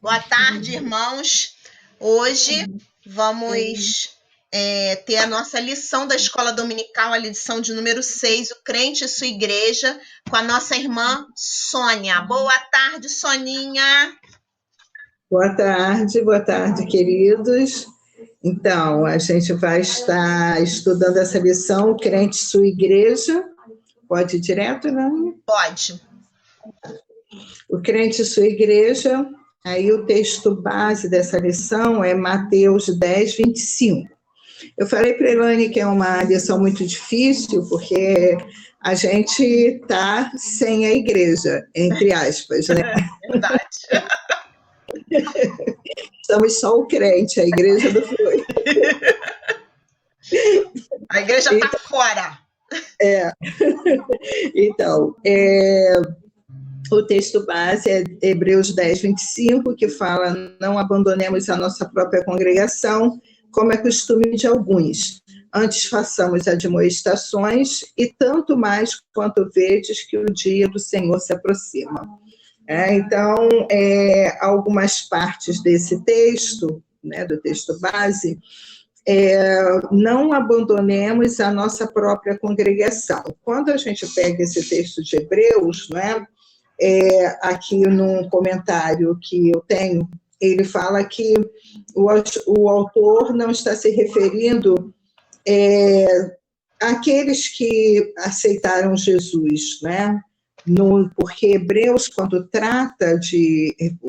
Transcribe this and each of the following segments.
Boa tarde, irmãos. Hoje vamos ter a nossa lição da Escola Dominical, a lição de número 6, o crente e sua igreja, com a nossa irmã Sônia. Boa tarde, Soninha. Boa tarde, queridos. Então, a gente vai estar estudando essa lição, o crente e sua igreja. Pode ir direto, não? Pode. O crente e sua igreja, aí o texto base dessa lição é Mateus 10, 25. Eu falei para a Elaine que é uma lição muito difícil, porque a gente está sem a igreja, entre aspas, né? Verdade. Estamos só o crente, a igreja não foi. A igreja está fora. Então, o texto base é Hebreus 10, 25, que fala: não abandonemos a nossa própria congregação, como é costume de alguns. Antes façamos admoestações, e tanto mais quanto vedes que o dia do Senhor se aproxima. Então, algumas partes desse texto, né, do texto base, não abandonemos a nossa própria congregação. Quando a gente pega esse texto de Hebreus, né, aqui num comentário que eu tenho, ele fala que o autor não está se referindo àqueles que aceitaram Jesus, né? Porque Hebreus, quando trata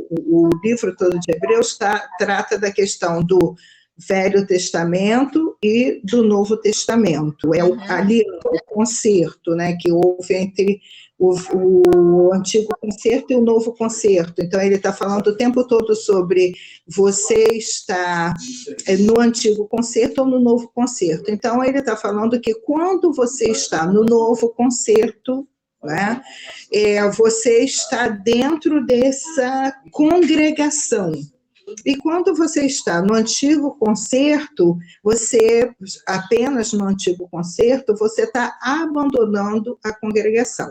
o livro todo de Hebreus, trata da questão do Velho Testamento e do Novo Testamento. É ali o concerto, né, que houve entre o Antigo Concerto e o Novo Concerto. Então, ele está falando o tempo todo sobre você estar no Antigo Concerto ou no Novo Concerto. Então, ele está falando que quando você está no Novo Concerto, né, você está dentro dessa congregação. E quando você está no Antigo Concerto, apenas no Antigo Concerto, você está abandonando a congregação.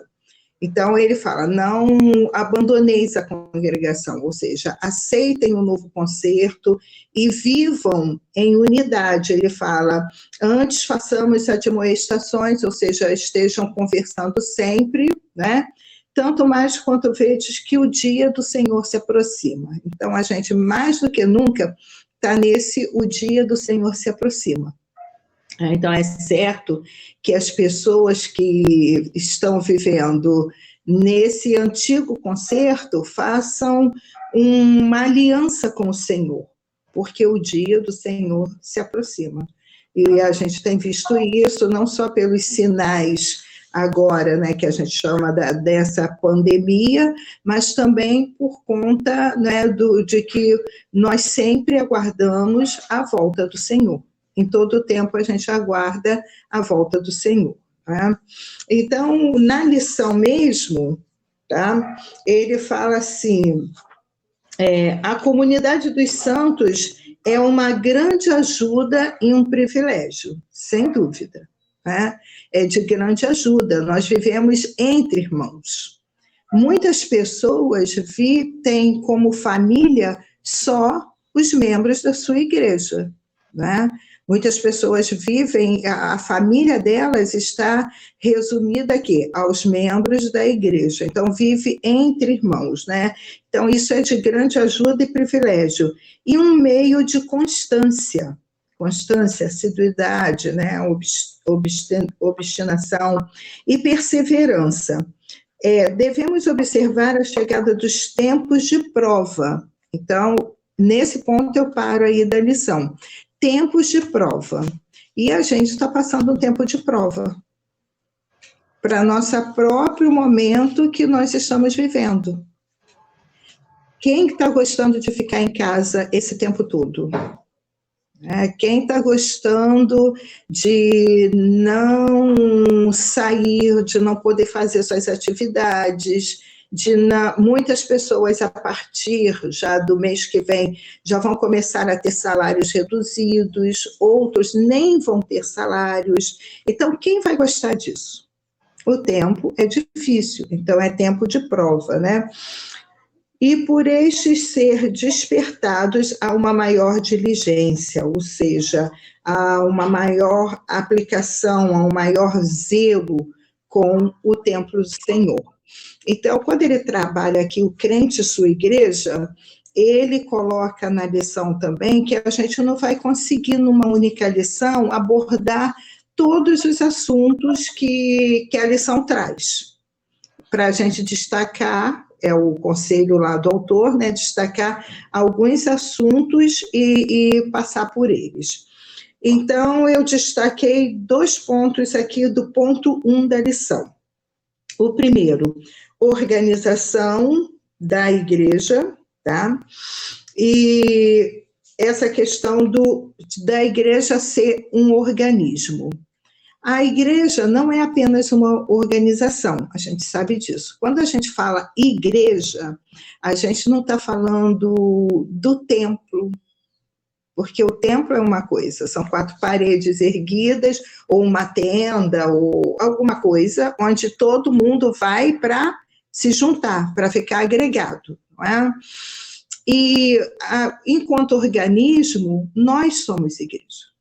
Então, ele fala: não abandoneis a congregação, ou seja, aceitem o novo concerto e vivam em unidade. Ele fala: antes façamos admoestações, ou seja, estejam conversando sempre, né? Tanto mais quanto vedes que o dia do Senhor se aproxima. Então, a gente, mais do que nunca, está o dia do Senhor se aproxima. Então, é certo que as pessoas que estão vivendo nesse antigo concerto façam uma aliança com o Senhor, porque o dia do Senhor se aproxima. E a gente tem visto isso não só pelos sinais agora, né, que a gente chama dessa pandemia, mas também por conta, né, de que nós sempre aguardamos a volta do Senhor. Em todo o tempo a gente aguarda a volta do Senhor. Tá? Então, na lição mesmo, tá, ele fala assim: a comunidade dos santos é uma grande ajuda e um privilégio, sem dúvida. Tá? É de grande ajuda, nós vivemos entre irmãos. Muitas pessoas têm como família só os membros da sua igreja, né? Muitas pessoas vivem, a família delas está resumida aqui, aos membros da igreja. Então, vive entre irmãos, né? Então, isso é de grande ajuda e privilégio. E um meio de constância, assiduidade, né? Obstinação e perseverança. Devemos observar a chegada dos tempos de prova. Então, nesse ponto eu paro aí da lição. Tempos de prova. E a gente está passando um tempo de prova para nosso próprio momento que nós estamos vivendo. Quem está gostando de ficar em casa esse tempo todo? Quem está gostando de não sair, de não poder fazer suas atividades, muitas pessoas, a partir já do mês que vem, já vão começar a ter salários reduzidos, outros nem vão ter salários. Então, quem vai gostar disso? O tempo é difícil, então é tempo de prova, né? e por estes ser despertados a uma maior diligência, ou seja, a uma maior aplicação, a um maior zelo com o templo do Senhor. Então, quando ele trabalha aqui o crente e sua igreja, ele coloca na lição também que a gente não vai conseguir, numa única lição, abordar todos os assuntos que a lição traz. Para a gente destacar, é o conselho lá do autor, né, destacar alguns assuntos e passar por eles. Então, eu destaquei 2 pontos aqui do ponto 1 da lição. O primeiro, organização da igreja, tá? E essa questão da igreja ser um organismo. A igreja não é apenas uma organização, a gente sabe disso. Quando a gente fala igreja, a gente não está falando do templo, porque o templo é uma coisa, são 4 paredes erguidas, ou uma tenda, ou alguma coisa, onde todo mundo vai para se juntar, para ficar agregado, não é? E, enquanto organismo, nós somos igreja.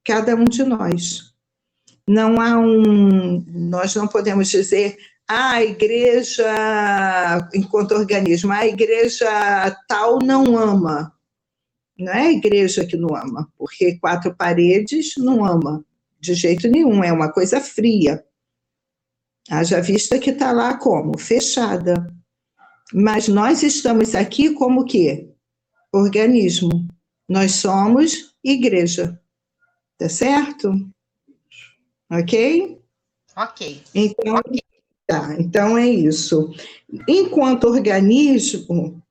Cada um de nós. Não há nós não podemos dizer, a igreja, enquanto organismo, a igreja tal não ama. Não é a igreja que não ama, porque 4 paredes não ama, de jeito nenhum, é uma coisa fria. Haja vista que está lá como? Fechada. Mas nós estamos aqui como o quê? Organismo. Nós somos igreja. Tá certo? Ok? Ok. Então é isso. Enquanto organismo,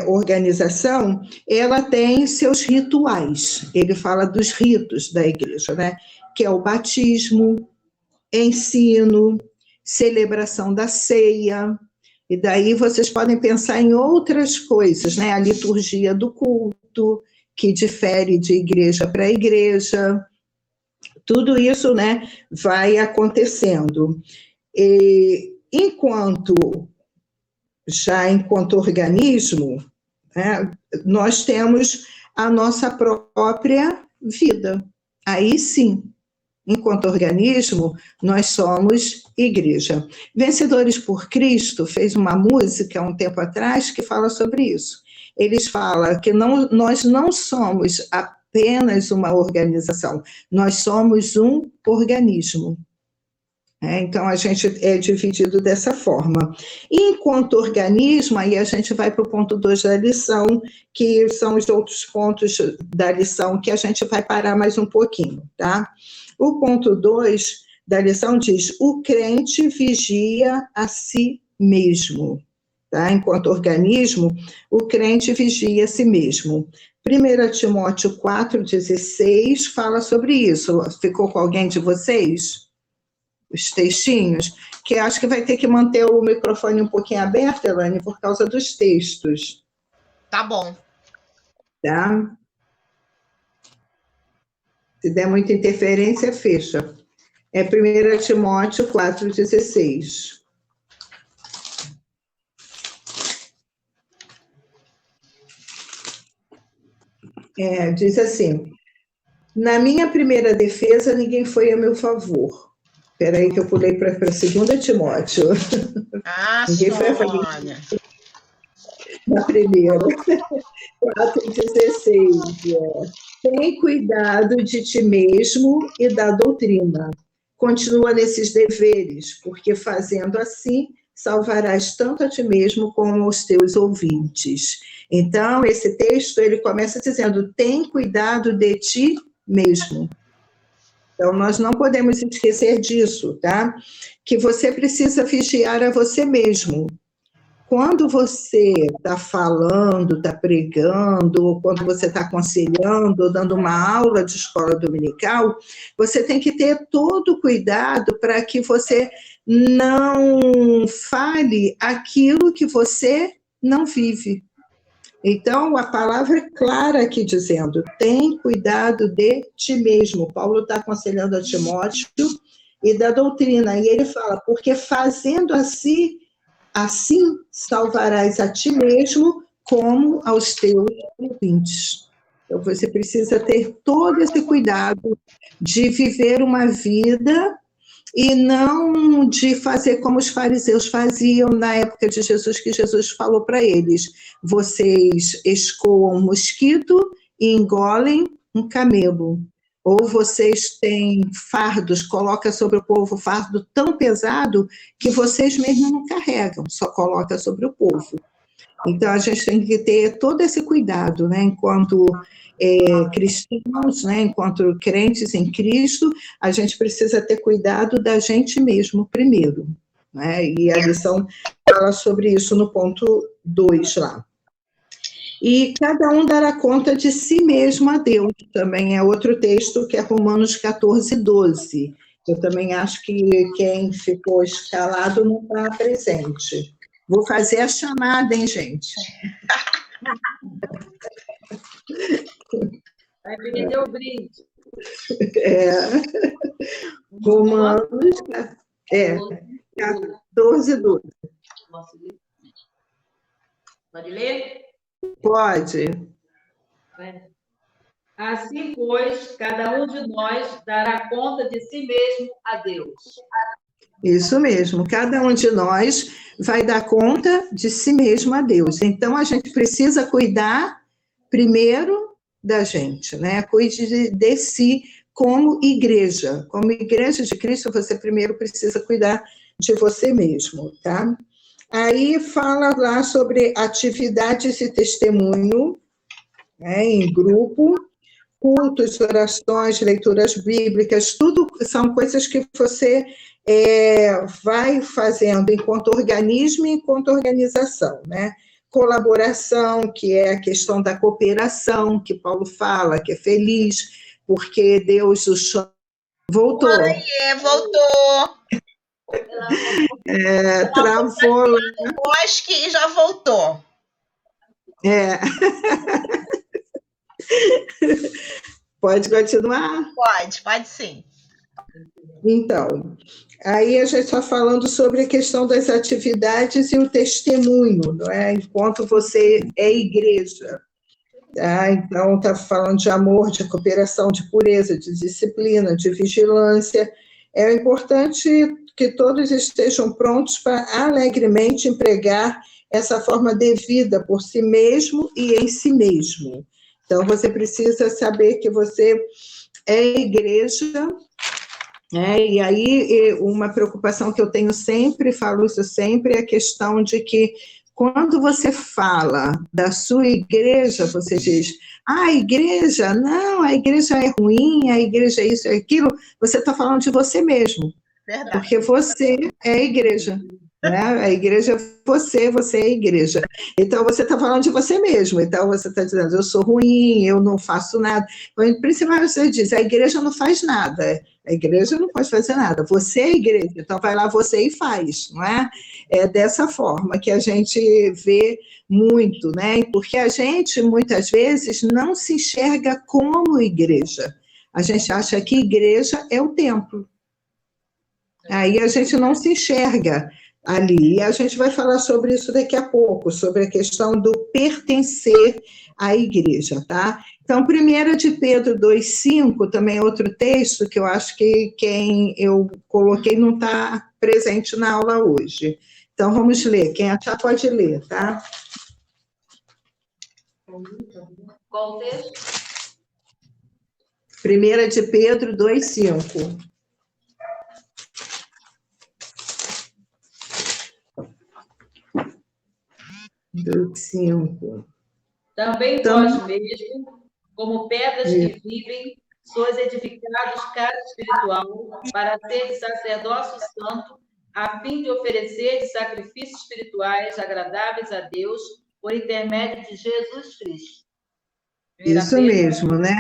organização, ela tem seus rituais. Ele fala dos ritos da igreja, né? Que é o batismo, ensino, celebração da ceia, e daí vocês podem pensar em outras coisas, né? A liturgia do culto, que difere de igreja para igreja, tudo isso, né, vai acontecendo. E, enquanto organismo, né, nós temos a nossa própria vida. Aí sim, enquanto organismo, nós somos igreja. Vencedores por Cristo fez uma música há um tempo atrás que fala sobre isso. Eles falam que nós não somos apenas uma organização, nós somos um organismo. Então, a gente é dividido dessa forma. E, enquanto organismo, aí a gente vai para o ponto 2 da lição, que são os outros pontos da lição que a gente vai parar mais um pouquinho, tá? O ponto 2 da lição diz, o crente vigia a si mesmo. Tá? Enquanto organismo, o crente vigia a si mesmo. 1 Timóteo 4,16 fala sobre isso. Ficou com alguém de vocês? Os textinhos? Que acho que vai ter que manter o microfone um pouquinho aberto, Elane, por causa dos textos. Tá bom. Tá? Se der muita interferência, fecha. É 1 Timóteo 4,16. Diz assim, na minha primeira defesa, ninguém foi a meu favor. Espera aí que eu pulei para 2 Timóteo. Ninguém foi a favor. Na primeira. 4,16. Tem cuidado de ti mesmo e da doutrina. Continua nesses deveres, porque fazendo assim, salvarás tanto a ti mesmo como aos teus ouvintes. Então, esse texto, ele começa dizendo, tem cuidado de ti mesmo. Então, nós não podemos esquecer disso, tá? Que você precisa vigiar a você mesmo. Quando você está falando, está pregando, ou quando você está aconselhando, ou dando uma aula de escola dominical, você tem que ter todo o cuidado para que você não fale aquilo que você não vive. Então, a palavra é clara aqui dizendo, tem cuidado de ti mesmo. Paulo está aconselhando a Timóteo e da doutrina, e ele fala, porque fazendo assim, assim salvarás a ti mesmo como aos teus ouvintes. Então, você precisa ter todo esse cuidado de viver uma vida e não de fazer como os fariseus faziam na época de Jesus, que Jesus falou para eles: vocês escoam um mosquito e engolem um camelo. Ou vocês têm fardos, coloca sobre o povo fardo tão pesado que vocês mesmos não carregam, só coloca sobre o povo. Então, a gente tem que ter todo esse cuidado, né? Enquanto cristãos, né? Enquanto crentes em Cristo, a gente precisa ter cuidado da gente mesmo primeiro, né? E a lição fala sobre isso no ponto 2 lá. E cada um dará conta de si mesmo a Deus, também é outro texto que é Romanos 14, 12. Eu também acho que quem ficou escalado não está presente. Vou fazer a chamada, hein, gente? Vai perder o brinde. Romanos 14, 12. Posso ler? Pode ler? Pode. Assim, pois, cada um de nós dará conta de si mesmo a Deus. Isso mesmo, cada um de nós vai dar conta de si mesmo a Deus. Então, a gente precisa cuidar primeiro da gente, né? Cuide de si como igreja. Como igreja de Cristo, você primeiro precisa cuidar de você mesmo, tá? Aí fala lá sobre atividades e testemunho, né, em grupo, cultos, orações, leituras bíblicas, tudo são coisas que você vai fazendo enquanto organismo e enquanto organização, né? Colaboração, que é a questão da cooperação, que Paulo fala, que é feliz, porque Deus o chama. Voltou. Voltou. Travou. Eu acho que já voltou. Pode continuar? Pode sim. Então, aí a gente está falando sobre a questão das atividades e o testemunho, não é? Enquanto você é igreja. Tá? Então, está falando de amor, de cooperação, de pureza, de disciplina, de vigilância. É importante que todos estejam prontos para alegremente empregar essa forma de vida por si mesmo e em si mesmo. Então, você precisa saber que você é igreja, né? E aí, uma preocupação que eu tenho sempre, falo isso sempre, é a questão de que quando você fala da sua igreja, você diz: a igreja, não, a igreja é ruim, a igreja é isso, é aquilo, você está falando de você mesmo. Verdade. Porque você é a igreja, né? A igreja é você é a igreja. Então, você está falando de você mesmo. Então, você está dizendo: eu sou ruim, eu não faço nada. Principalmente você diz: a igreja não faz nada. A igreja não pode fazer nada. Você é a igreja, então vai lá você e faz, não é? É dessa forma que a gente vê muito, né? Porque a gente, muitas vezes, não se enxerga como igreja. A gente acha que igreja é o templo. Aí a gente não se enxerga ali. E a gente vai falar sobre isso daqui a pouco, sobre a questão do pertencer à igreja, tá? Então, 1 de Pedro 2,5, também é outro texto que eu acho que quem eu coloquei não está presente na aula hoje. Então, vamos ler. Quem achar pode ler, tá? Qual o texto? 1 de Pedro 2,5. Também vós mesmos, como pedras que vivem, sois edificados casa espiritual, para ser sacerdócio santo, a fim de oferecer sacrifícios espirituais agradáveis a Deus, por intermédio de Jesus Cristo. Isso mesmo, né?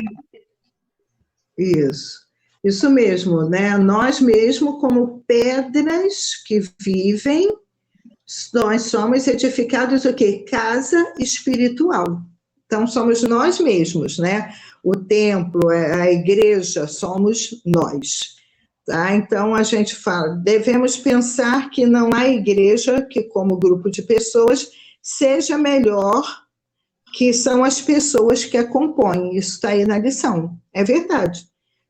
Isso mesmo, né? Nós mesmos, como pedras que vivem, nós somos edificados o quê? Casa espiritual. Então, somos nós mesmos, né? O templo, a igreja, somos nós. Tá? Então, a gente fala, devemos pensar que não há igreja que, como grupo de pessoas, seja melhor que são as pessoas que a compõem. Isso está aí na lição. É verdade.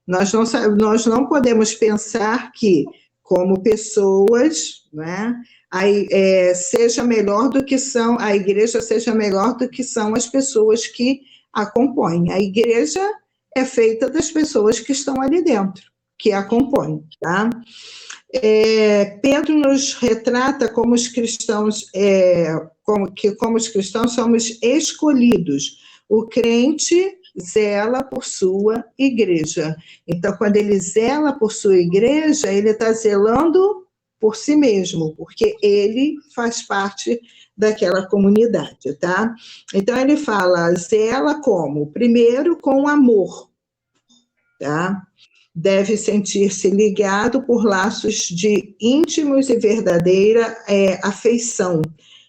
Nós não podemos pensar que, como pessoas, né, seja melhor do que são, a igreja seja melhor do que são as pessoas que a compõem. A igreja é feita das pessoas que estão ali dentro, que a compõem, tá? Pedro nos retrata como os cristãos, como os cristãos somos escolhidos. O crente zela por sua igreja. Então, quando ele zela por sua igreja, ele está zelando por si mesmo, porque ele faz parte daquela comunidade, tá? Então, ele fala, zela como? Primeiro, com amor, tá? Deve sentir-se ligado por laços de íntimos e verdadeira afeição,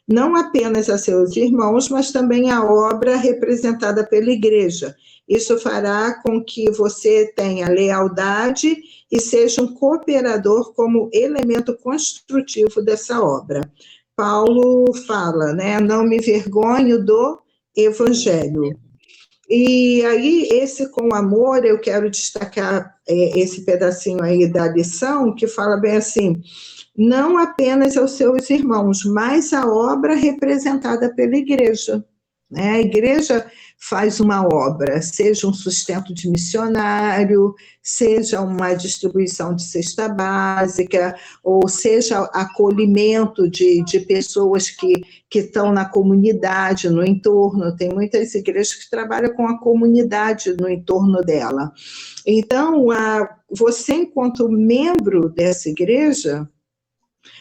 não apenas a seus irmãos, mas também à obra representada pela igreja. Isso fará com que você tenha lealdade e seja um cooperador como elemento construtivo dessa obra. Paulo fala, né, não me vergonho do evangelho. E aí, esse com amor, eu quero destacar esse pedacinho aí da lição, que fala bem assim, não apenas aos seus irmãos, mas a obra representada pela igreja. Né? A igreja faz uma obra, seja um sustento de missionário, seja uma distribuição de cesta básica, ou seja acolhimento de pessoas que estão na comunidade, no entorno. Tem muitas igrejas que trabalham com a comunidade no entorno dela. Então, você, enquanto membro dessa igreja,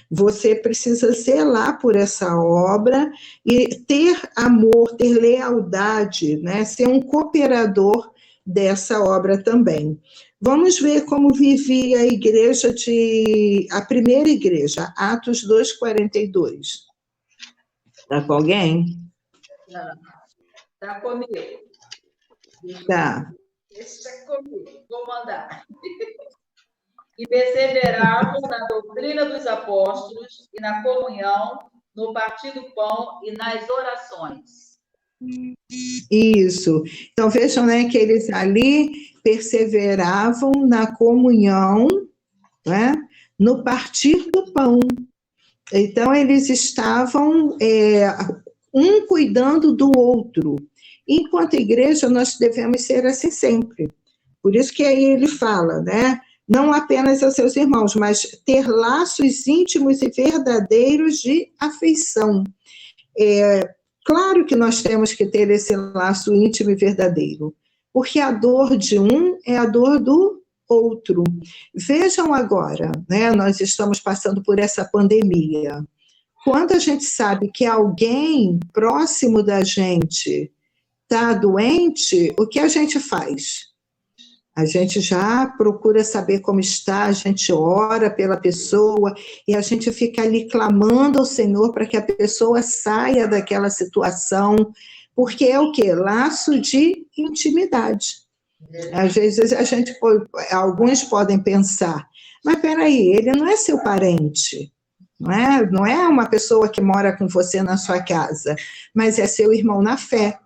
você precisa zelar por essa obra e ter amor, ter lealdade, né? Ser um cooperador dessa obra também. Vamos ver como vivia a igreja a primeira igreja, Atos 2:42. Está com alguém? Está comigo. Tá. Está comigo, vou mandar. E perseveravam na doutrina dos apóstolos e na comunhão, no partir do pão e nas orações. Isso. Então, vejam, né, que eles ali perseveravam na comunhão, né, no partir do pão. Então, eles estavam um cuidando do outro. Enquanto igreja, nós devemos ser assim sempre. Por isso que aí ele fala, né, não apenas aos seus irmãos, mas ter laços íntimos e verdadeiros de afeição. Claro que nós temos que ter esse laço íntimo e verdadeiro, porque a dor de um é a dor do outro. Vejam agora, né, nós estamos passando por essa pandemia. Quando a gente sabe que alguém próximo da gente está doente, o que a gente faz? A gente já procura saber como está, a gente ora pela pessoa e a gente fica ali clamando ao Senhor para que a pessoa saia daquela situação, porque é o quê? Laço de intimidade. Às vezes alguns podem pensar, mas peraí, ele não é seu parente, não é uma pessoa que mora com você na sua casa, mas é seu irmão na fé.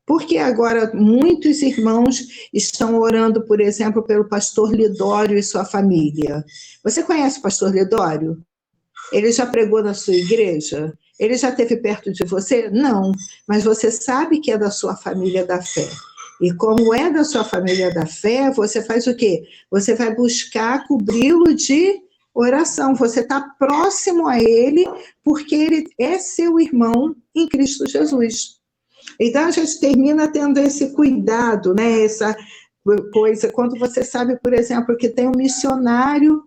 Porque agora muitos irmãos estão orando, por exemplo, pelo pastor Lidório e sua família. Você conhece o pastor Lidório? Ele já pregou na sua igreja? Ele já esteve perto de você? Não, mas você sabe que é da sua família da fé. E como é da sua família da fé, você faz o quê? Você vai buscar cobri-lo de oração. Você está próximo a ele, porque ele é seu irmão em Cristo Jesus. Então, a gente termina tendo esse cuidado, né? Essa coisa, quando você sabe, por exemplo, que tem um missionário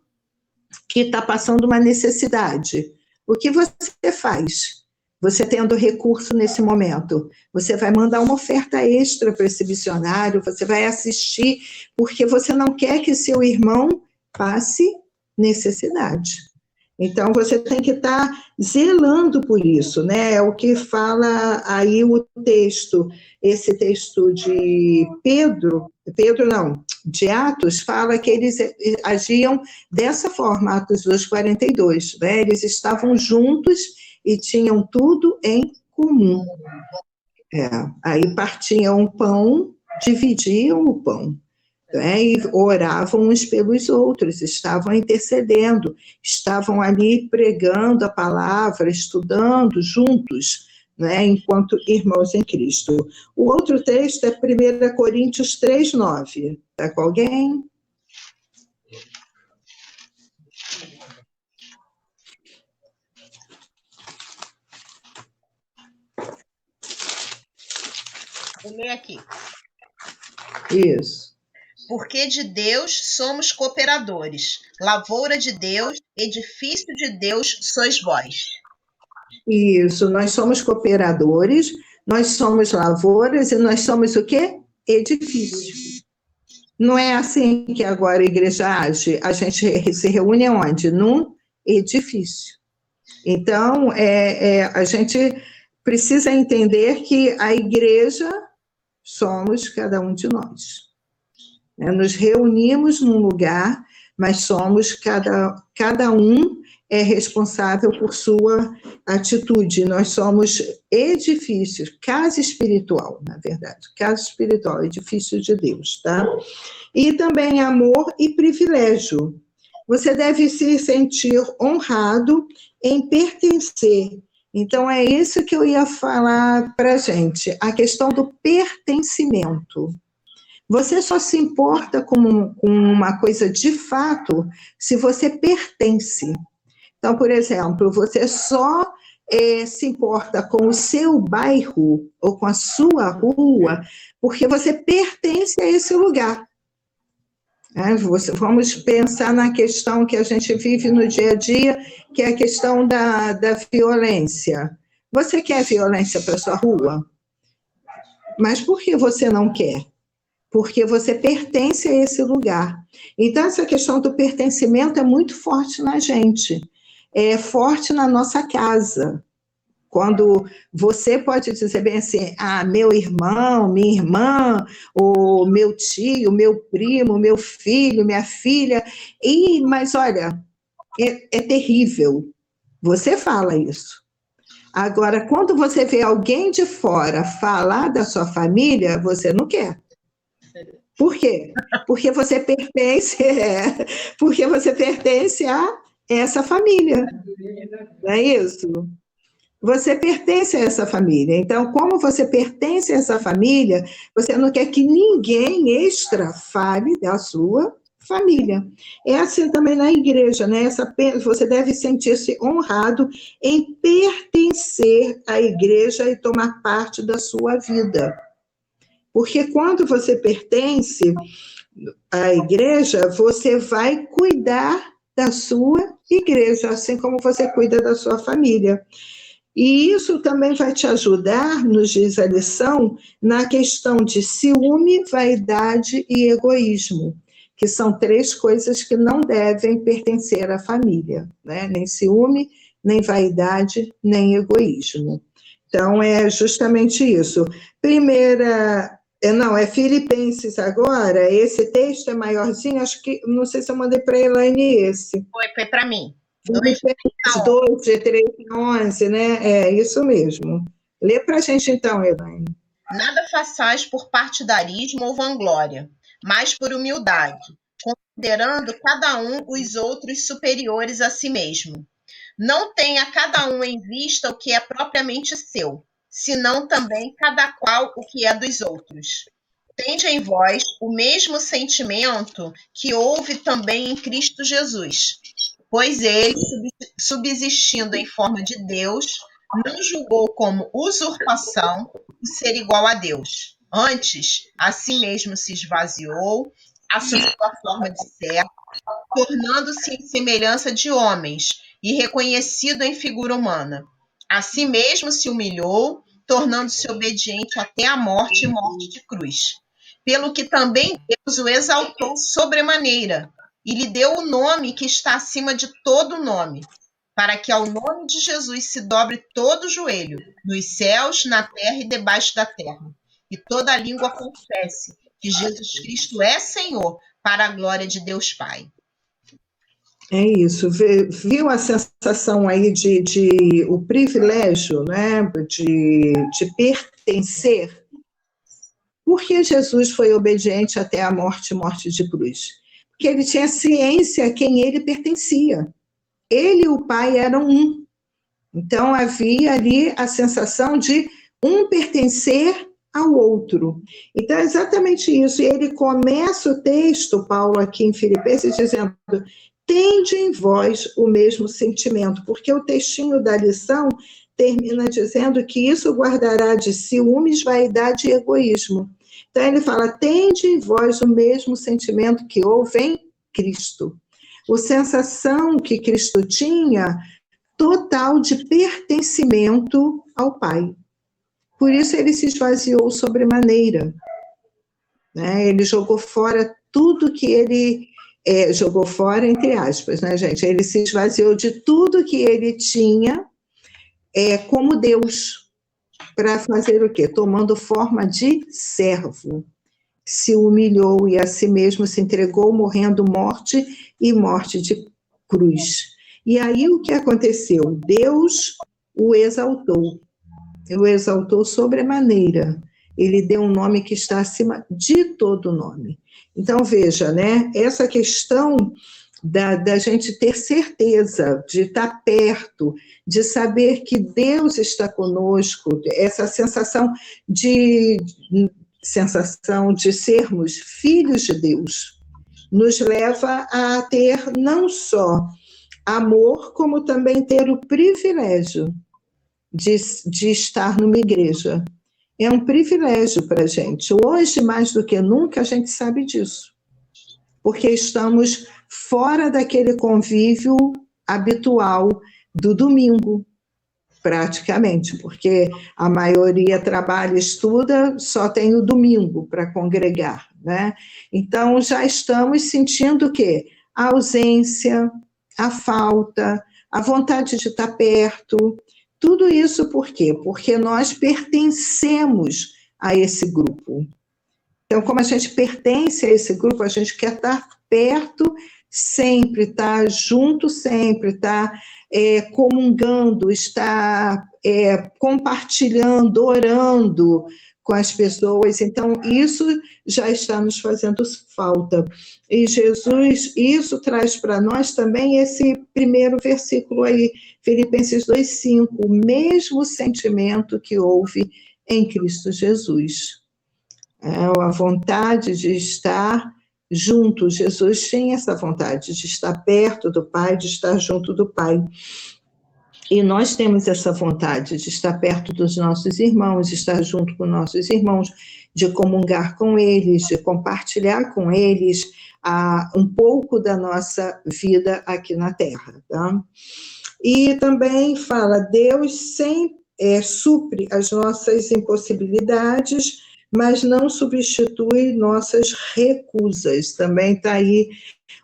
que está passando uma necessidade. O que você faz? Você tendo recurso nesse momento, você vai mandar uma oferta extra para esse missionário, você vai assistir, porque você não quer que seu irmão passe necessidade. Então, você tem que estar zelando por isso, né? É o que fala aí o texto, esse texto de de Atos fala que eles agiam dessa forma, Atos 2:42, né? Eles estavam juntos e tinham tudo em comum. Aí partiam o pão, dividiam o pão, né? E oravam uns pelos outros, estavam intercedendo, estavam ali pregando a palavra, estudando juntos, né? Enquanto irmãos em Cristo. O outro texto é 1 Coríntios 3:9. Está com alguém? Vou ler aqui. Isso. Porque de Deus somos cooperadores, lavoura de Deus, edifício de Deus sois vós. Isso, nós somos cooperadores, nós somos lavouras e nós somos o quê? Edifício. Não é assim que agora a igreja age, a gente se reúne onde? Num edifício. Então, a gente precisa entender que a igreja somos cada um de nós. Nos reunimos num lugar, mas somos cada um é responsável por sua atitude. Nós somos edifícios, casa espiritual, na verdade, casa espiritual, edifício de Deus, tá? E também amor e privilégio. Você deve se sentir honrado em pertencer. Então, é isso que eu ia falar para a gente, a questão do pertencimento. Você só se importa com uma coisa de fato se você pertence. Então, por exemplo, você só se importa com o seu bairro ou com a sua rua porque você pertence a esse lugar. Vamos pensar na questão que a gente vive no dia a dia, que é a questão da violência. Você quer violência para a sua rua? Mas por que você não quer? Porque você pertence a esse lugar. Então, essa questão do pertencimento é muito forte na gente, é forte na nossa casa. Quando você pode dizer bem assim, meu irmão, minha irmã, o meu tio, meu primo, meu filho, minha filha, mas olha, é terrível. Você fala isso. Agora, quando você vê alguém de fora falar da sua família, você não quer. Por quê? Porque você pertence a essa família. Não é isso? Você pertence a essa família. Então, como você pertence a essa família, você não quer que ninguém extra fale da sua família. É assim também na igreja, né? Você deve sentir-se honrado em pertencer à igreja e tomar parte da sua vida. Porque quando você pertence à igreja, você vai cuidar da sua igreja, assim como você cuida da sua família. E isso também vai te ajudar, nos diz a lição, na questão de ciúme, vaidade e egoísmo, que são 3 coisas que não devem pertencer à família, né? Nem ciúme, nem vaidade, nem egoísmo. Então, é justamente isso. É Filipenses agora, esse texto é maiorzinho, acho que, não sei se eu mandei para a Elaine esse. Foi para mim. Filipenses 2, de 3 a 11, né? É isso mesmo. Lê para a gente então, Elaine. Nada façais por partidarismo ou vanglória, mas por humildade, considerando cada um os outros superiores a si mesmo. Não tenha cada um em vista o que é propriamente seu, senão também cada qual o que é dos outros. Tende em vós o mesmo sentimento que houve também em Cristo Jesus, pois ele, subsistindo em forma de Deus, não julgou como usurpação o ser igual a Deus. Antes, a si mesmo se esvaziou, assumiu a forma de servo, tornando-se em semelhança de homens e reconhecido em figura humana. A si mesmo se humilhou, tornando-se obediente até a morte e morte de cruz. Pelo que também Deus o exaltou sobremaneira e lhe deu o nome que está acima de todo nome, para que ao nome de Jesus se dobre todo o joelho, nos céus, na terra e debaixo da terra, e toda língua confesse que Jesus Cristo é Senhor, para a glória de Deus Pai. É isso. Viu a sensação aí de o privilégio, né, de pertencer? Porque Jesus foi obediente até a morte de cruz? Porque ele tinha ciência a quem ele pertencia. Ele e o Pai eram um. Então, havia ali a sensação de um pertencer ao outro. Então, é exatamente isso. E ele começa o texto, Paulo, aqui em Filipenses, dizendo: tende em vós o mesmo sentimento, porque o textinho da lição termina dizendo que isso guardará de ciúmes, vaidade e egoísmo. Então, ele fala: tende em vós o mesmo sentimento que houve em Cristo. A sensação que Cristo tinha, total de pertencimento ao Pai. Por isso ele se esvaziou sobremaneira, né? Ele jogou fora tudo que ele... jogou fora, entre aspas, né, gente? Ele se esvaziou de tudo que ele tinha como Deus, para fazer o quê? Tomando forma de servo. Se humilhou e a si mesmo se entregou, morrendo morte e morte de cruz. E aí o que aconteceu? Deus o exaltou sobremaneira. Ele deu um nome que está acima de todo nome. Então, veja, né? Essa questão da gente ter certeza, de estar perto, de saber que Deus está conosco, essa sensação de sermos filhos de Deus, nos leva a ter não só amor, como também ter o privilégio de estar numa igreja. É um privilégio para a gente. Hoje, mais do que nunca, a gente sabe disso. Porque estamos fora daquele convívio habitual do domingo, praticamente, porque a maioria trabalha e estuda, só tem o domingo para congregar, né? Então, já estamos sentindo o quê? A ausência, a falta, a vontade de estar perto. Tudo isso por quê? Porque nós pertencemos a esse grupo. Então, como a gente pertence a esse grupo, a gente quer estar perto sempre, estar junto sempre, estar comungando, estar compartilhando, orando com as pessoas. Então, isso já está nos fazendo falta. E Jesus, isso traz para nós também esse primeiro versículo aí, Filipenses 2,5, o mesmo sentimento que houve em Cristo Jesus. A vontade de estar junto. Jesus tinha essa vontade de estar perto do Pai, de estar junto do Pai. E nós temos essa vontade de estar perto dos nossos irmãos, de estar junto com nossos irmãos, de comungar com eles, de compartilhar com eles um pouco da nossa vida aqui na Terra. Tá? E também fala, Deus sempre supre as nossas impossibilidades, mas não substitui nossas recusas. Também está aí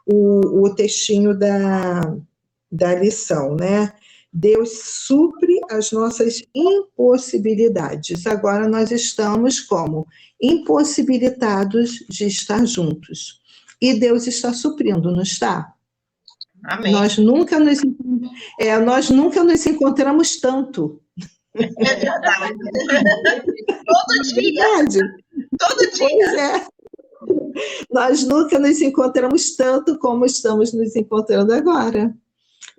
o textinho da lição, né? Deus supre as nossas impossibilidades. Agora nós estamos como? Impossibilitados de estar juntos. E Deus está suprindo, não está? Amém. Nós nunca nos encontramos tanto. É verdade. Todo dia. Verdade. Todo dia. Pois é. Nós nunca nos encontramos tanto como estamos nos encontrando agora.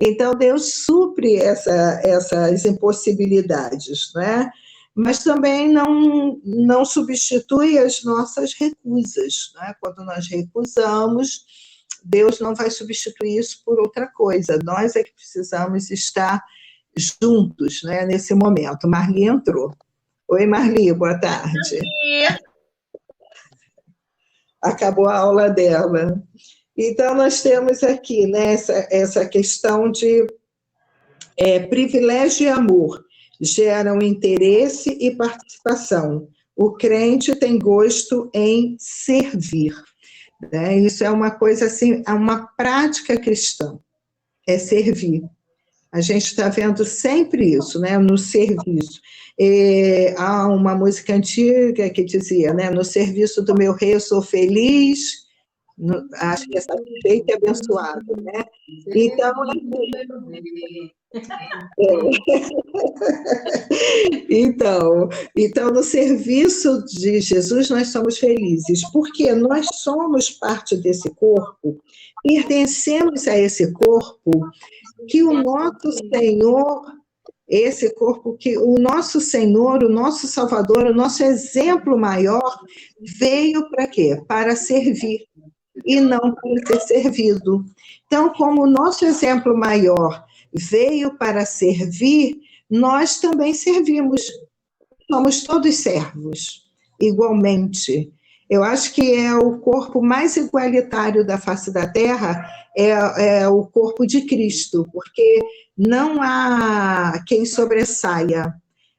Então, Deus supre essas impossibilidades, né? Mas também não substitui as nossas recusas, né? Quando nós recusamos, Deus não vai substituir isso por outra coisa. Nós é que precisamos estar juntos, né, nesse momento. Marli entrou. Oi, Marli, boa tarde. Acabou a aula dela. Então, nós temos aqui, né, essa questão de privilégio e amor geram interesse e participação. O crente tem gosto em servir. Né? Isso é uma coisa assim, é uma prática cristã, é servir. A gente está vendo sempre isso, né, no serviço. Há uma música antiga que dizia, né, no serviço do meu rei eu sou feliz, acho que é satisfeito e abençoado, né? Então, então, no serviço de Jesus nós somos felizes, porque nós somos parte desse corpo, pertencemos a esse corpo que o nosso Senhor, esse corpo que o nosso Senhor, o nosso Salvador, o nosso exemplo maior, veio para quê? Para servir e não para ser servido. Então, como o nosso exemplo maior veio para servir, nós também servimos. Somos todos servos, igualmente. Eu acho que é o corpo mais igualitário da face da Terra, é o corpo de Cristo, porque não há quem sobressaia.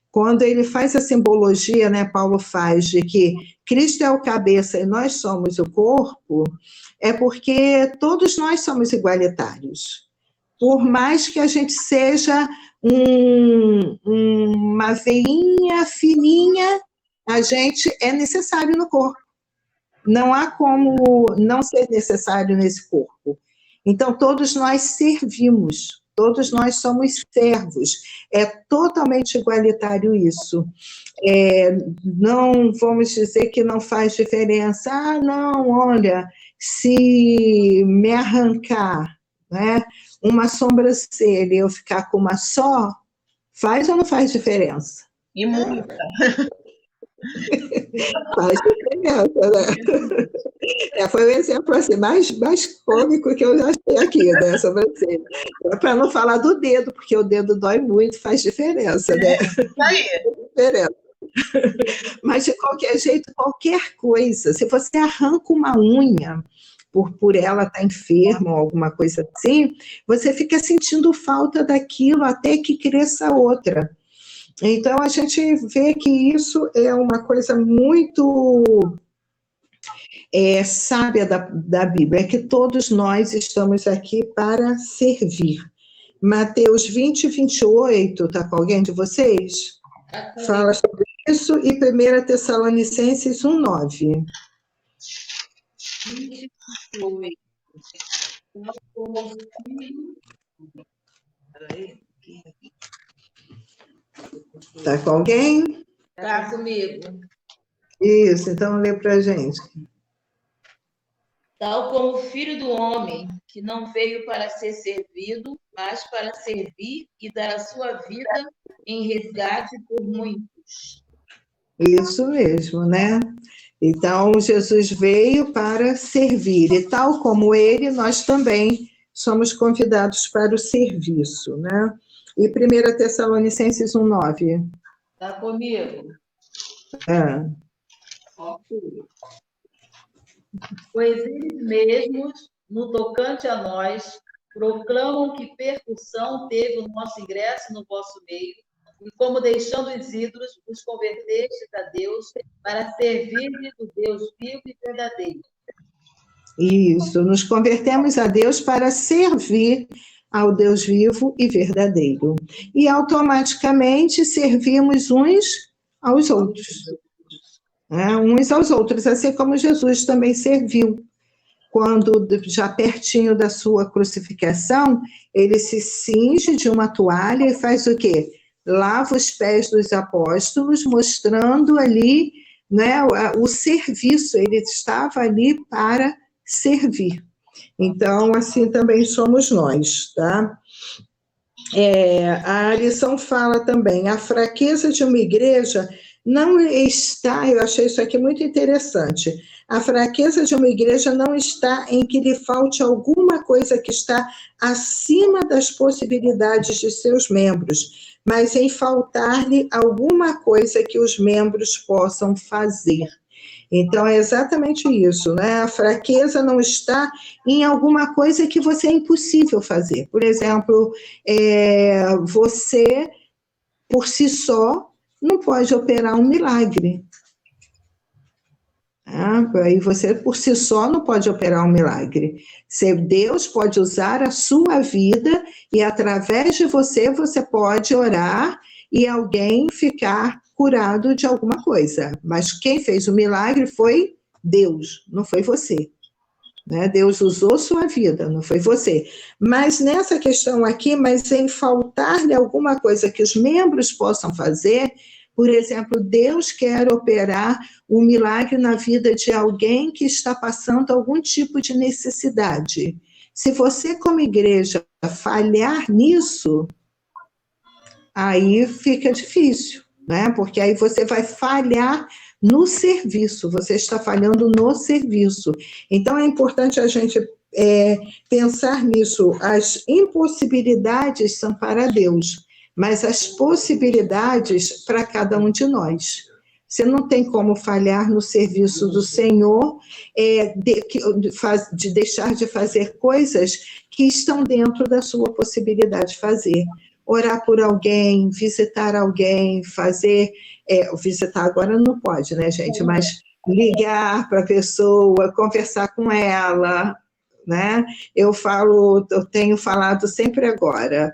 Quando ele faz a simbologia, né, Paulo faz, de que Cristo é o cabeça e nós somos o corpo, é porque todos nós somos igualitários. Por mais que a gente seja uma veinha fininha, a gente é necessário no corpo. Não há como não ser necessário nesse corpo. Então, todos nós servimos, todos nós somos servos. É totalmente igualitário isso. Não vamos dizer que não faz diferença. Ah, não, olha, se me arrancar, né, uma sobrancelha e eu ficar com uma só, faz ou não faz diferença? E muita. Faz diferença, né? Foi o exemplo assim, mais cômico que eu já achei aqui, né, sobrancelha. Para não falar do dedo, porque o dedo dói muito, faz diferença, né? Aí. Diferença. Mas, de qualquer jeito, qualquer coisa, se você arranca uma unha por ela estar enferma ou alguma coisa assim, você fica sentindo falta daquilo até que cresça outra. Então, a gente vê que isso é uma coisa muito sábia da Bíblia, é que todos nós estamos aqui para servir. Mateus 20, 28, está com alguém de vocês? Fala sobre isso, e 1 Tessalonicenses 1, 9. 28. Está com alguém? Está comigo. Isso, então lê para a gente. Tal como o Filho do Homem, que não veio para ser servido, mas para servir e dar a sua vida em resgate por muitos. Isso mesmo, né? Então, Jesus veio para servir, e tal como ele, nós também somos convidados para o serviço, né? E 1 Tessalonicenses 1, 9. Está comigo? Pois eles mesmos, no tocante a nós, proclamam que percussão teve o nosso ingresso no vosso meio, e como deixando os ídolos, vos convertestes a Deus para servir do Deus vivo e verdadeiro. Isso, nos convertemos a Deus para servir ao Deus vivo e verdadeiro. E automaticamente servimos uns aos outros. Uns aos outros, assim como Jesus também serviu. Quando, já pertinho da sua crucificação, ele se cinge de uma toalha e faz o quê? Lava os pés dos apóstolos, mostrando ali, né, o serviço, ele estava ali para servir. Então, assim também somos nós, tá? A lição fala também, a fraqueza de uma igreja não está, eu achei isso aqui muito interessante, a fraqueza de uma igreja não está em que lhe falte alguma coisa que está acima das possibilidades de seus membros, mas em faltar-lhe alguma coisa que os membros possam fazer. Então, é exatamente isso, né? A fraqueza não está em alguma coisa que você é impossível fazer. Por exemplo, você, por si só, não pode operar um milagre. Aí você, por si só, não pode operar um milagre. Deus pode usar a sua vida e, através de você, você pode orar e alguém ficar curado de alguma coisa. Mas quem fez o milagre foi Deus, não foi você. Né? Deus usou sua vida, não foi você. Mas nessa questão aqui, mas em faltar-lhe alguma coisa que os membros possam fazer, por exemplo, Deus quer operar um milagre na vida de alguém que está passando algum tipo de necessidade. Se você, como igreja, falhar nisso, aí fica difícil, né? Porque aí você vai falhar no serviço, você está falhando no serviço. Então, é importante a gente pensar nisso. As impossibilidades são para Deus, mas as possibilidades para cada um de nós. Você não tem como falhar no serviço do Senhor, de deixar de fazer coisas que estão dentro da sua possibilidade de fazer. Orar por alguém, visitar alguém, visitar agora não pode, né, gente? Mas ligar para a pessoa, conversar com ela, né? Eu tenho falado sempre agora,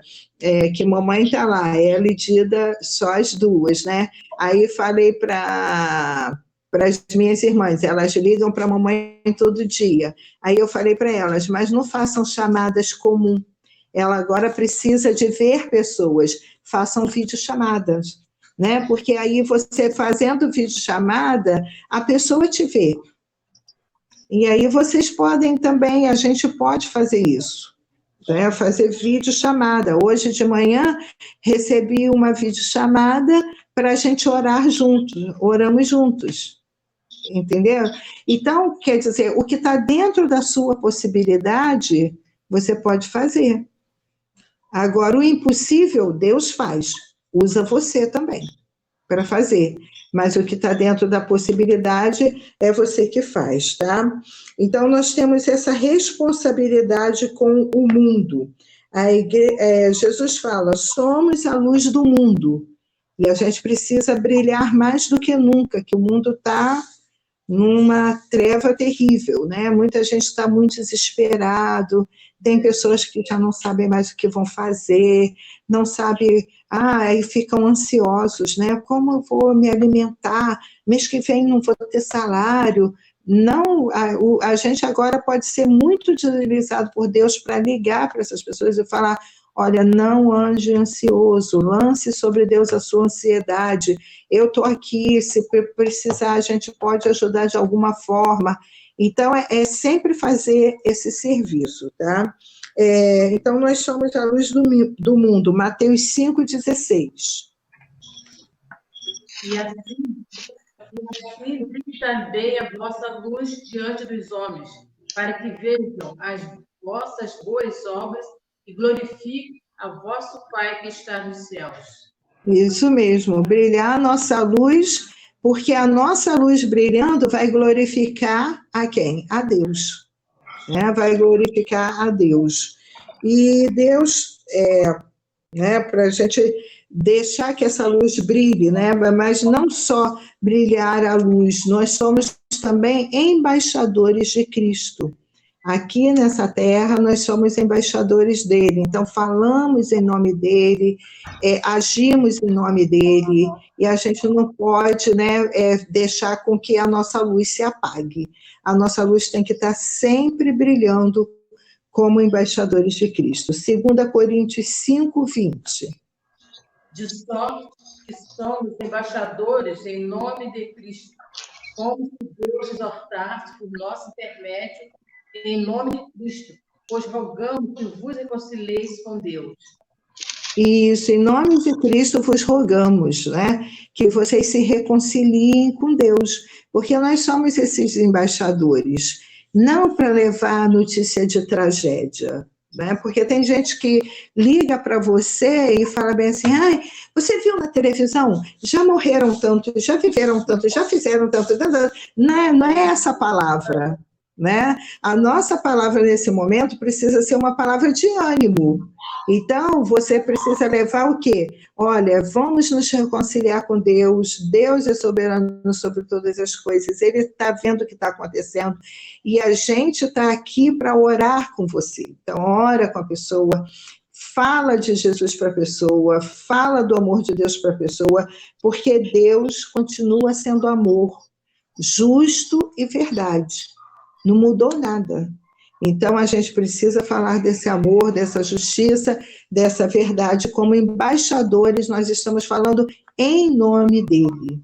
que mamãe está lá, ela e Dida, só as duas, né? Aí falei para as minhas irmãs, elas ligam para a mamãe todo dia. Aí eu falei para elas, mas não façam chamadas comuns. Ela agora precisa de ver pessoas, façam videochamadas, né? Porque aí você fazendo videochamada, a pessoa te vê. E aí vocês podem também, a gente pode fazer isso, né? Fazer videochamada. Hoje de manhã recebi uma videochamada para a gente orar juntos, oramos juntos, entendeu? Então, quer dizer, o que está dentro da sua possibilidade, você pode fazer. Agora, o impossível, Deus faz, usa você também para fazer. Mas o que está dentro da possibilidade é você que faz, tá? Então, nós temos essa responsabilidade com o mundo. Jesus fala, somos a luz do mundo. E a gente precisa brilhar mais do que nunca, que o mundo está numa treva terrível, né? Muita gente está muito desesperado, tem pessoas que já não sabem mais o que vão fazer, não sabem, e ficam ansiosos, né? Como eu vou me alimentar? Mês que vem não vou ter salário. Não, a gente agora pode ser muito utilizado por Deus para ligar para essas pessoas e falar, olha, não ande ansioso, lance sobre Deus a sua ansiedade, eu estou aqui, se precisar a gente pode ajudar de alguma forma. Então, é sempre fazer esse serviço, tá? Então, nós somos a luz do mundo, Mateus 5,16. E assim também a vossa luz diante dos homens, para que vejam as vossas boas obras e glorifiquem a vosso Pai que está nos céus. Isso mesmo, brilhar a nossa luz, porque a nossa luz brilhando vai glorificar a quem? A Deus. Né? Vai glorificar a Deus. E Deus, para a gente deixar que essa luz brilhe, né? Mas não só brilhar a luz, nós somos também embaixadores de Cristo. Aqui nessa terra, nós somos embaixadores dele, então falamos em nome dele, agimos em nome dele, e a gente não pode, né, deixar com que a nossa luz se apague. A nossa luz tem que estar sempre brilhando como embaixadores de Cristo. 2 Coríntios 5:20. De sorte que somos embaixadores em nome de Cristo, como se Deus exortasse por nosso intermédio, em nome de Cristo, pois rogamos que vos reconcilieis com Deus. Isso, em nome de Cristo vos rogamos, né? Que vocês se reconciliem com Deus, porque nós somos esses embaixadores, não para levar notícia de tragédia, né? Porque tem gente que liga para você e fala bem assim, você viu na televisão? Já morreram tanto, já viveram tanto, já fizeram tanto. Não é essa palavra. né? A nossa palavra nesse momento precisa ser uma palavra de ânimo. Então, você precisa levar o quê? Olha, vamos nos reconciliar com Deus, Deus é soberano sobre todas as coisas, Ele está vendo o que está acontecendo, e a gente está aqui para orar com você. Então, ora com a pessoa, fala de Jesus para a pessoa, fala do amor de Deus para a pessoa, porque Deus continua sendo amor, justo e verdade. Não mudou nada. Então, a gente precisa falar desse amor, dessa justiça, dessa verdade. Como embaixadores, nós estamos falando em nome dele.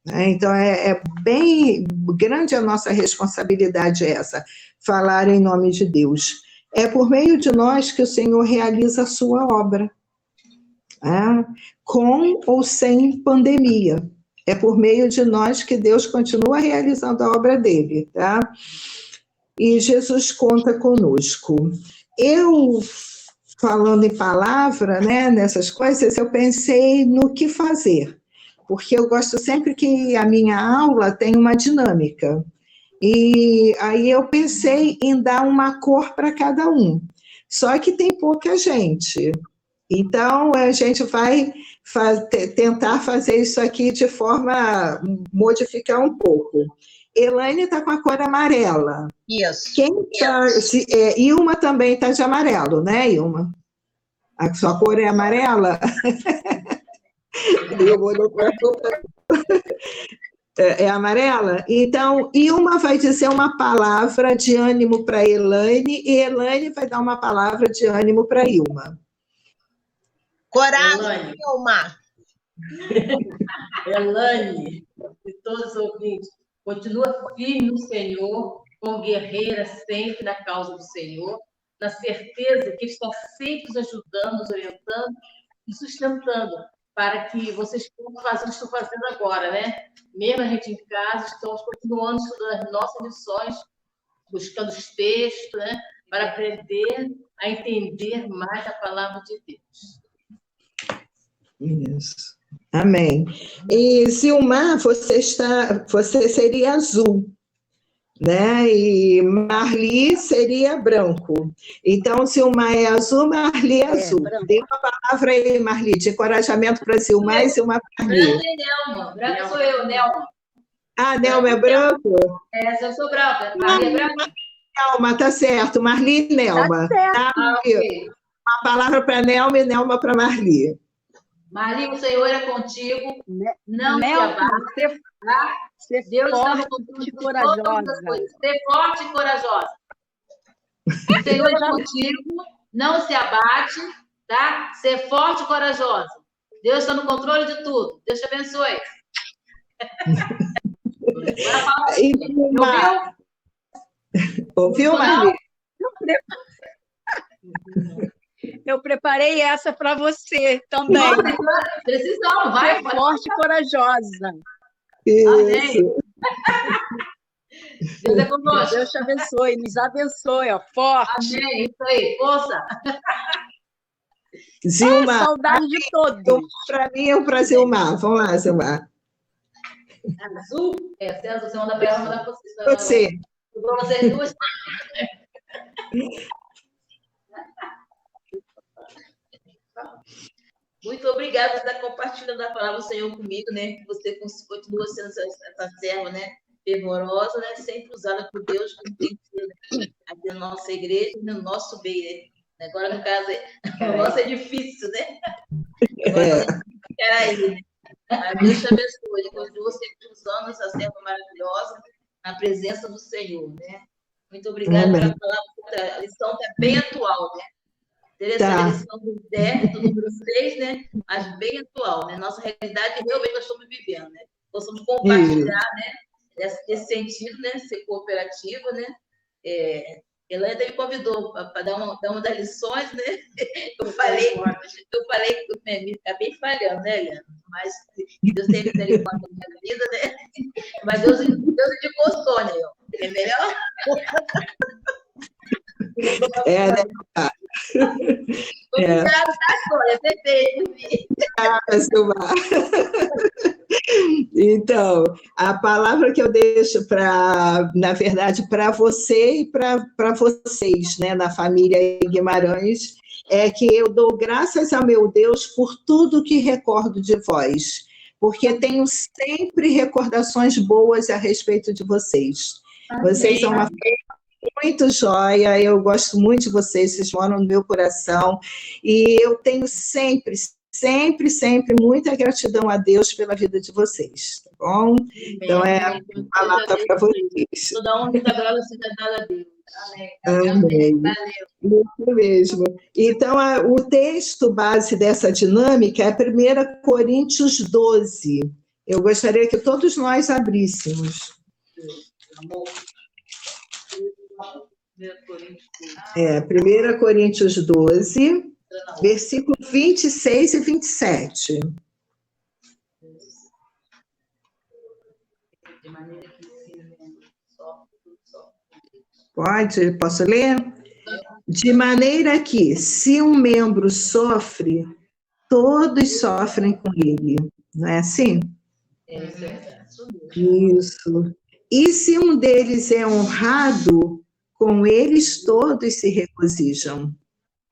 Então, é bem grande a nossa responsabilidade essa, falar em nome de Deus. É por meio de nós que o Senhor realiza a sua obra, com ou sem pandemia. É por meio de nós que Deus continua realizando a obra dele, tá? E Jesus conta conosco. Eu, falando em palavra, né, nessas coisas, eu pensei no que fazer, porque eu gosto sempre que a minha aula tem uma dinâmica. E aí eu pensei em dar uma cor para cada um, só que tem pouca gente. Então, a gente vai tentar fazer isso aqui de forma, modificar um pouco. Elaine está com a cor amarela. Isso. Ilma também está de amarelo, né, Ilma? A sua cor é amarela? É amarela? Então, Ilma vai dizer uma palavra de ânimo para Elaine e Elaine vai dar uma palavra de ânimo para Ilma. Coragem, Ilma. Elaine e todos os ouvintes, continua firme no Senhor, como guerreira sempre na causa do Senhor, na certeza que Ele está sempre nos ajudando, nos orientando e sustentando, para que vocês possam fazer o que estão fazendo agora, né? Mesmo a gente em casa, estamos continuando estudando as nossas lições, buscando os textos, né? Para aprender a entender mais a palavra de Deus. Isso. Amém. E Zilmar, você seria azul, né? E Marli seria branco. Então, Zilmar é azul, Marli é azul. Branco. Dê uma palavra aí, Marli, de encorajamento para Zilmar e Zilmar para Marli. Branco é Nelma. Branco sou eu, Nelma. Ah, Nelma é branco? Eu sou branca. Marli é branca? Nelma, tá certo. Marli e Nelma. Tá certo. Tá? Ok. Uma palavra para Nelma e Nelma para Marli. Marli, o Senhor é contigo. Não se Nelma, abate. ser Deus está no forte controle e de todas as corajosa. coisas. Ser forte e corajosa. O Senhor é contigo. Não se abate, tá? Ser forte e corajosa. Deus está no controle de tudo. Deus te abençoe. Agora fala assim. Ouviu, Marli? Eu preparei essa para você também. Precisamos, vai. Ser forte e corajosa. Isso. Deus é conosco. Deus te abençoe, nos abençoe, ó, forte. Amém. Isso aí, força. Zilmar. Saudade de todos. Para mim é para Zilmar. Vamos lá, Zilmar. Azul? Você é azul, você manda para ela, manda para vocês. Você. Para vocês duas. Muito obrigada por estar compartilhando a palavra do Senhor comigo, né? Que você continua sendo essa serva, né? Fervorosa, né? Sempre usada por Deus, como tem sido aqui na nossa igreja, no nosso meio, né? Agora, no caso, o nosso edifício, né? Aí, né? Mas Deus te abençoe. Ele continua sempre usando essa serva maravilhosa na presença do Senhor, né? Muito obrigada pela palavra. A lição está bem atual, né? Interessante, a lição do 10, do número 6, né? Mas bem atual, né? Nossa realidade realmente nós estamos vivendo, né? Possamos compartilhar, né? Nesse sentido, né? Ser cooperativa, né? Elaine me convidou para dar uma das lições, né? Eu falei, acabei falhando, né, Eliana? Mas Deus tem misericórdia da minha vida, né? Mas Deus indicou Sônia, é melhor? Né? Obrigada, tá, Sônia? Perfeito. Silmar. Então, a palavra que eu deixo na verdade, para você e para vocês, né, na família Guimarães, é que eu dou graças a meu Deus por tudo que recordo de vós, porque tenho sempre recordações boas a respeito de vocês. Vocês são uma muito joia, eu gosto muito de vocês, vocês moram no meu coração, e eu tenho sempre muita gratidão a Deus pela vida de vocês, tá bom? Então, é a palavra para vocês. Toda honra e toda glória seja dada a Deus. Amém. Isso mesmo. Então, o texto base dessa dinâmica é 1 Coríntios 12. Eu gostaria que todos nós abríssemos. 1 Coríntios 12, versículo 26 e 27. Posso ler? De maneira que, se um membro sofre, todos sofrem com ele. Não é assim? Isso. E se um deles é honrado, com eles todos se regozijam.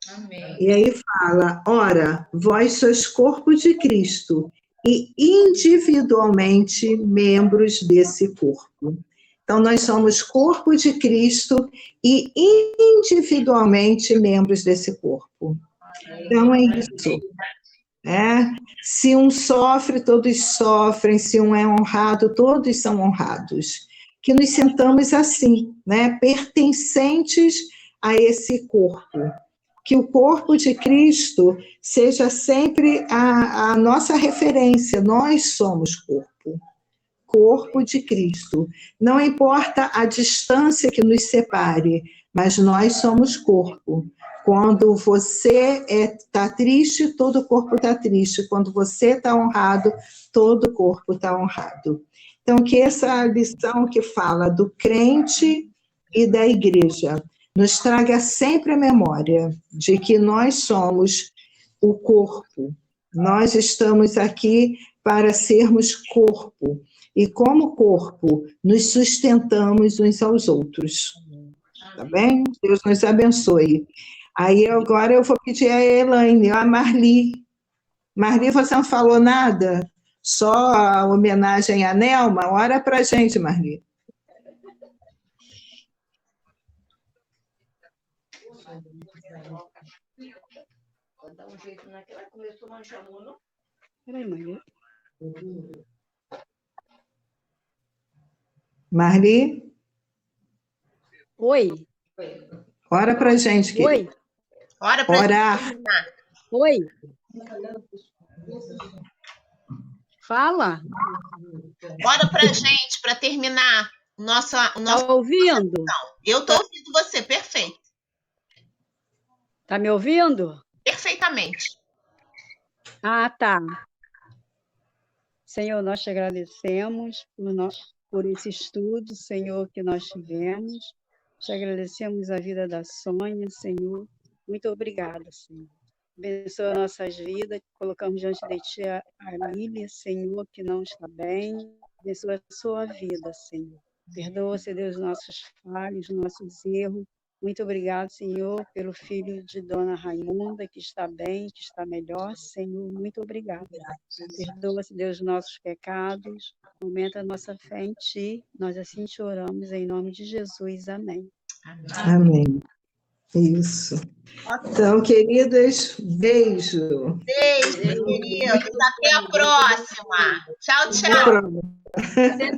Amém. E aí fala, ora, vós sois corpo de Cristo e individualmente membros desse corpo. Então, nós somos corpo de Cristo e individualmente membros desse corpo. Então, é isso. Se um sofre, todos sofrem. Se um é honrado, todos são honrados. Que nos sintamos assim, né? Pertencentes a esse corpo. Que o corpo de Cristo seja sempre a nossa referência. Nós somos corpo de Cristo. Não importa a distância que nos separe, mas nós somos corpo. Quando você está triste, todo o corpo está triste. Quando você está honrado, todo o corpo está honrado. Então, que essa lição que fala do crente e da igreja nos traga sempre a memória de que nós somos o corpo. Nós estamos aqui para sermos corpo. E como corpo, nos sustentamos uns aos outros. Tá bem? Deus nos abençoe. Aí agora eu vou pedir a Elaine, a Marli. Marli, você não falou nada? Só a homenagem à Nelma? Ora para a gente, Marli. Vou dar um jeito naquela que começou a manchar a mão, não? Peraí, Marli. Marli? Oi. Ora para a gente. Que... Oi. Ora para orar. Oi. Fala. Ora para a gente, para terminar o nosso... Tá ouvindo? Eu estou ouvindo você, perfeito. Tá me ouvindo? Perfeitamente. Ah, tá. Senhor, nós te agradecemos por esse estudo, Senhor, que nós tivemos. Te agradecemos a vida da Sônia, Senhor. Muito obrigada, Senhor. Abençoa nossas vidas. Colocamos diante de Ti a Lília, Senhor, que não está bem. Abençoa a sua vida, Senhor. Perdoa-se, Deus, nossos falhos, nossos erros. Muito obrigado, Senhor, pelo filho de Dona Raimunda, que está bem, que está melhor. Senhor, muito obrigada. Perdoa-se, Deus, nossos pecados. Aumenta a nossa fé em Ti. Nós assim te oramos, em nome de Jesus. Amém. Amém. Isso. Então, queridas, beijo. Beijo, queridos. Até a próxima. Tchau, tchau. Até